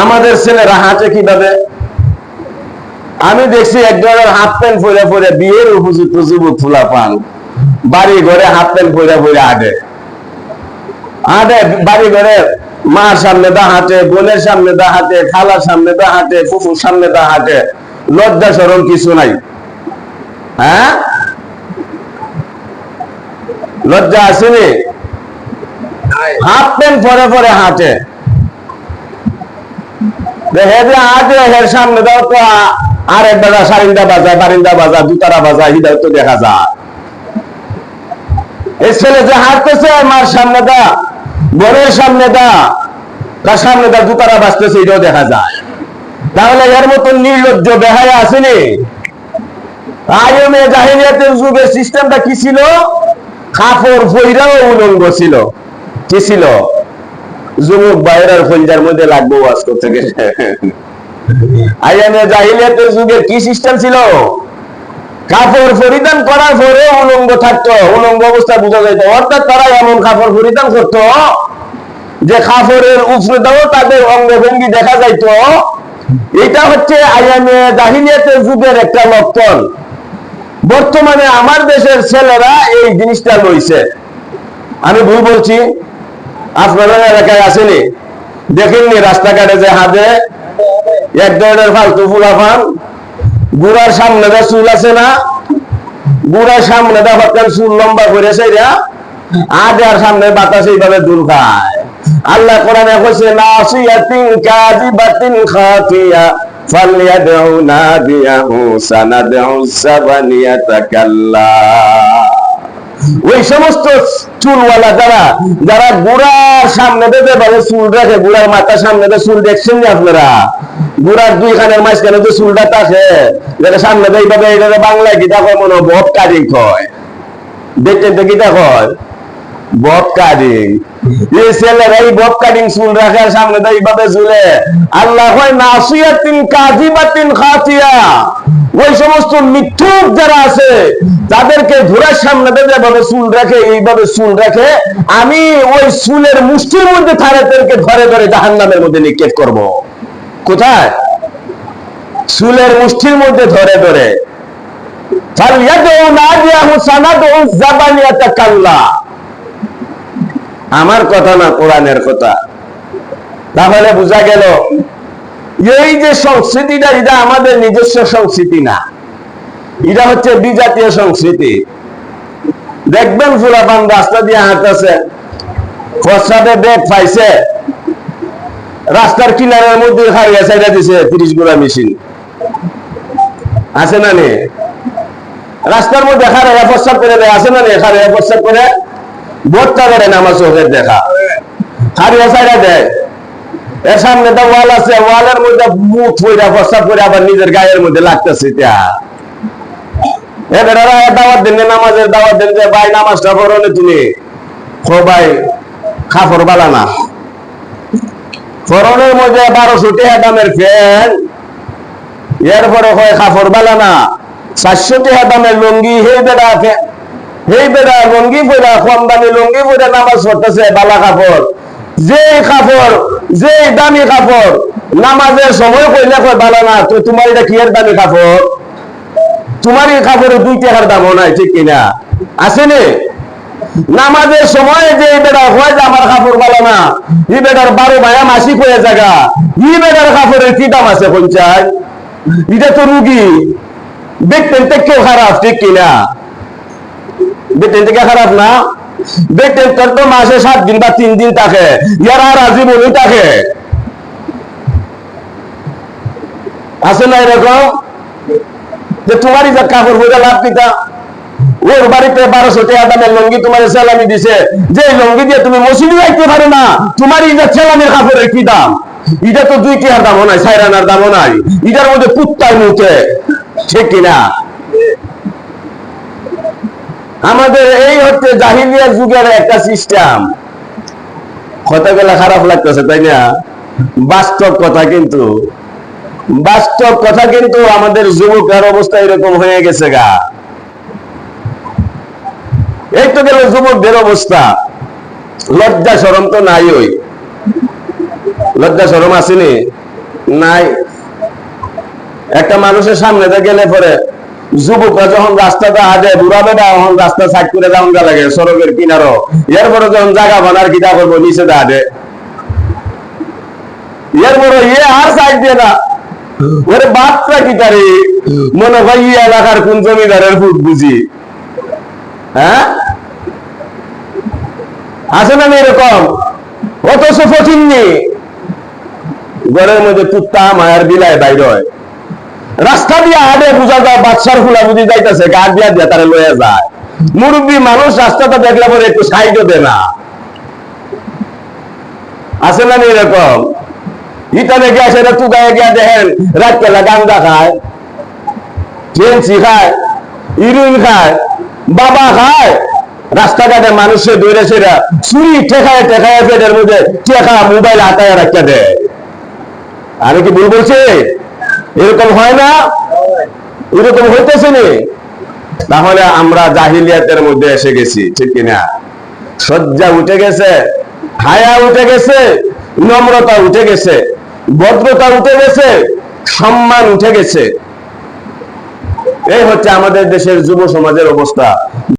আমাদের ছেলেরা হাঁটে কিভাবে? আমি দেখছি এক ধরনের হাফ প্যান্ট পরে পরে বিয়ের উপযুক্ত যুবক ফুলা পান বাড়ি ঘরে হাফ প্যান্ট পরে পরে হাঁটে হাঁটে বাড়ি ঘরে মার সামনে দা হাঁটে, বোনের সামনে দা হাঁটে, খালার সামনে দা হাঁটে, ফুফুর সামনে দা হাঁটে। লজ্জা শরম কিছু নাই। হ্যাঁ, লজ্জা আসেনি? হাফ প্যান্ট পরে পরে হাঁটে, দেখে যে হাঁটে এর সামনে দাও তো আর এক বেলা সারিন্দা বাজা, বারিন্দা বাজা, দুতারা বাজা, হৃদয় তো দেখা যায়। এই ছেলে যে হাঁটতেছে মার সামনে দা, বোনের সামনে দা, তার সামনে দা দুতারা বাজতেছে, এটাও দেখা যায়। তাহলে এর মতন নির্লজ্জ বেহায়া আসেনি? আইএমএ জাহিলিয়াতের যুগের সিস্টেমটা কি ছিল? কাপড় পইরাও উলঙ্গ ছিল। কি ছিল? যুবক বাইরের ফলজার মধ্যে লাগবো ওয়াজ করতে গেলে। আইএমএ জাহিলিয়াতের যুগের কি সিস্টেম ছিল? কাপড় পরিধান করার পরে উলঙ্গ থাকতো, উলঙ্গ অবস্থা বোঝা যাইত। অর্থাৎ তারা এমন কাপড় পরিধান করতো যে কাপড়ের উপরেটাও তাদের অঙ্গভঙ্গি দেখা যাইতো। এটা হচ্ছে আইএমএ জাহিলিয়াতের যুগের একটা লক্ষণ। বর্তমানে আমার দেশের ছেলেরা এই জিনিসটা লইছে। আমি ভুল বলছি? আপনাদের এলাকায় আসেনি? দেখেননি রাস্তাঘাটে যে হাতে এক ধরনের ফালতু ফুলাফান, গুড়ার সামনে দা চুল আছে না, গুড়ার সামনে দা হঠাৎ চুল লম্বা করেছে, আজ আর সামনে বাতাস এইভাবে দূর খায়। আল্লাহ কোরআনে কইছে নাসিয়াতিন কাযিবাতিন খাফিয়া ফালইয়াদউ নাদিয়াহু সানাদউ সাবানিয়াতা কাল্লা। ওই সমস্ত চুলওয়ালা যারা যারা গুড়ার সামনে দিতে পারে চুল রাখে, গুড়ার মাথার সামনে চুল দেখছেন যে আপনারা, গুড়ার দুই খানের মাঝখানে যে চুলটা থাকে, যেটা সামনে দেয় এইভাবে, এটা বাংলায় গীতা কয় মনে বব কাটিং কয়। দেখছেন তো গীতা কয় বব কাটিং। এই ছেলেরা এই বব কাটিং চুল রাখার সামনে দেয় এইভাবে ঝুলে। আল্লাহ কয় নাসিয়াতিন কাযিবাতিন খাফিয়া। ওই সমস্ত মিথ্যুক যারা আছে তাদেরকে ঘোড়ার সামনে যেভাবে চুল রাখে, এইভাবে চুল রাখে, আমি ওই চুলের মুষ্টির মধ্যে তাদেরকে ধরে ধরে জাহান্নামের মধ্যে নিক্ষেপ করব। কোথায়? চুলের মুষ্টির মধ্যে ধরে ধরে। আমার কথা না, কোরআনের কথা। তাহলে বোঝা গেল এই যে সংস্কৃতিটা, এটা আমাদের নিজস্ব সংস্কৃতি না, এটা হচ্ছে বিজাতীয় সংস্কৃতি। দেখবেন ফুলাপান রাস্তা দিয়ে হাঁটতেছে, প্রস্রাবে ব্যাগ পাইছে, রাস্তার কিনারের মধ্যে খাইয়া সাইডা দিছে 30 গোড়া মেশিন আছে না নে? রাস্তার মধ্যে খারাইয়া প্রস্রাব করে দেয়, আছে না নে? খারাইয়া প্রস্রাব করে ভোটটা করে না, আমার চোখের দেখা। খারিয়া সাইডা দেয়, এর সামনে তো ওয়াল আছে, ওয়ালের মধ্যে মুখ পইরা প্রস্রাব করে আবার নিজের গায়ের মধ্যে লাগতেছে। দাওয়াত দেন, নামাজের দাওয়াত দেন যে ভাই নামাজটা পড়ো না তুমি, ও ভাই কাপড় বালা না, ফরনের মধ্যে 1200 টাকা দামের ফ্যান, এরপরে হয় কাপড় বালা না, 400 টাকা দামের লুঙ্গি, হেই বেড়া লুঙ্গি পরে, কম দামি লুঙ্গি পরে নামাজ পড়তেছে, বালা কাপড়। যে কাপড়, যে দামি কাপড় নামাজের সময় কইলে কয় বালা না, তো তোমার এটা কি এর দামি কাপড়? তোমার এই কাপড়ের 2 টাকার দামও নাই, ঠিক কিনা? আসেনি? নামাজের সময় যে বেটা হয় যে আমার কাপড় বালা না, ই বেটার 12 মায়া মাসি হয়ে জায়গা, ই বেটার কাপড়ের কি দাম আছে পঞ্চাশ? এটা তো রুগী, দেখতেন থেকেও খারাপ, ঠিক কিনা? দেখতেন থেকে খারাপ না? দেখতেন তোর তো মাসে 7 দিন বা 3 দিন থাকে, ইয়ার আর আজীবনই থাকে। আছে না এরকম যে তোমারই যা কাপড় পরে লাভ কিতা? ওর বাড়িতে 1200 টাকা দামের লুঙ্গি তোমার সেলামি দিছে, যে লুঙ্গি দিয়ে তুমি মসজিদে যাইতে পারো না, তোমার এই যে সেলামির কাপড়ের কি দাম? এটা তো 2 টাকার দামও নাই, 4 আনার দামও নাই, এটার মধ্যে কুত্তায় মুখে, ঠিক কিনা? আমাদের এই হচ্ছে জাহিলিয়ার যুগের একটা সিস্টেম। কথাগুলা খারাপ লাগতেছে, তাই না? বাস্তব কথা কিন্তু, বাস্তব কথা কিন্তু আমাদের যুবকের অবস্থা এরকম হয়ে গেছে গা। এই তো গেল যুবকদের অবস্থা। লজ্জা শরম তো নাই, ওই লজ্জা শরম আসেনি? নাই। একটা মানুষের সামনে গেলে পরে যুবকরা যখন রাস্তাটা হাঁটে, বুড়াবে না যখন রাস্তা সাইড করে যাওয়া লাগে সড়কের কিনারো, এরপরে যখন জায়গা বানার কিতা করবো নিচে হাঁটে, এরপরে আর সাইড দিয়ে না, ওরে বাপটা কি তারে মনে হয় এলাকার কোন জমিদারের ফুট বুঝি। হ্যাঁ, আছে না এরকম? অথচ ফকিন্নি ঘরের মধ্যে কুত্তা মায়ের বিলায় বাইর হয়, রাস্তা দিয়ে হাঁটে, বুঝা যায় বাচ্চার ফুলা বুঝি যাইতেছে, গা দিয়া দিয়ে তারা লয়ে যায়। মুরব্বী মানুষ রাস্তাটা দেখলে পরে একটু সাইডও দে না। আছে না এরকম? ইটানে গিয়া সেটা তুগায় গিয়া দেখেন রাত কেলা গান্দা খায়, ট্রেনসি খায়, ইরুইন খায়, বাবা খায়, রাস্তাঘাটে মানুষের ধরে সেটা চুরি ঠেকায় ঠেকায় পেটের মধ্যে টেকা মোবাইল হাতায় রাখতে দেয়। আমি কি ভুল বলছি? এরকম হয় না? এরকম হইতেছে না? তাহলে আমরা জাহিলিয়াতের মধ্যে এসে গেছি, ঠিক কিনা? সজ্জা উঠে গেছে, হায়া উঠে গেছে, নম্রতা উঠে গেছে, ভদ্রতা উঠে গেছে, সম্মান উঠে গেছে। এই হচ্ছে আমাদের দেশের যুব সমাজের অবস্থা।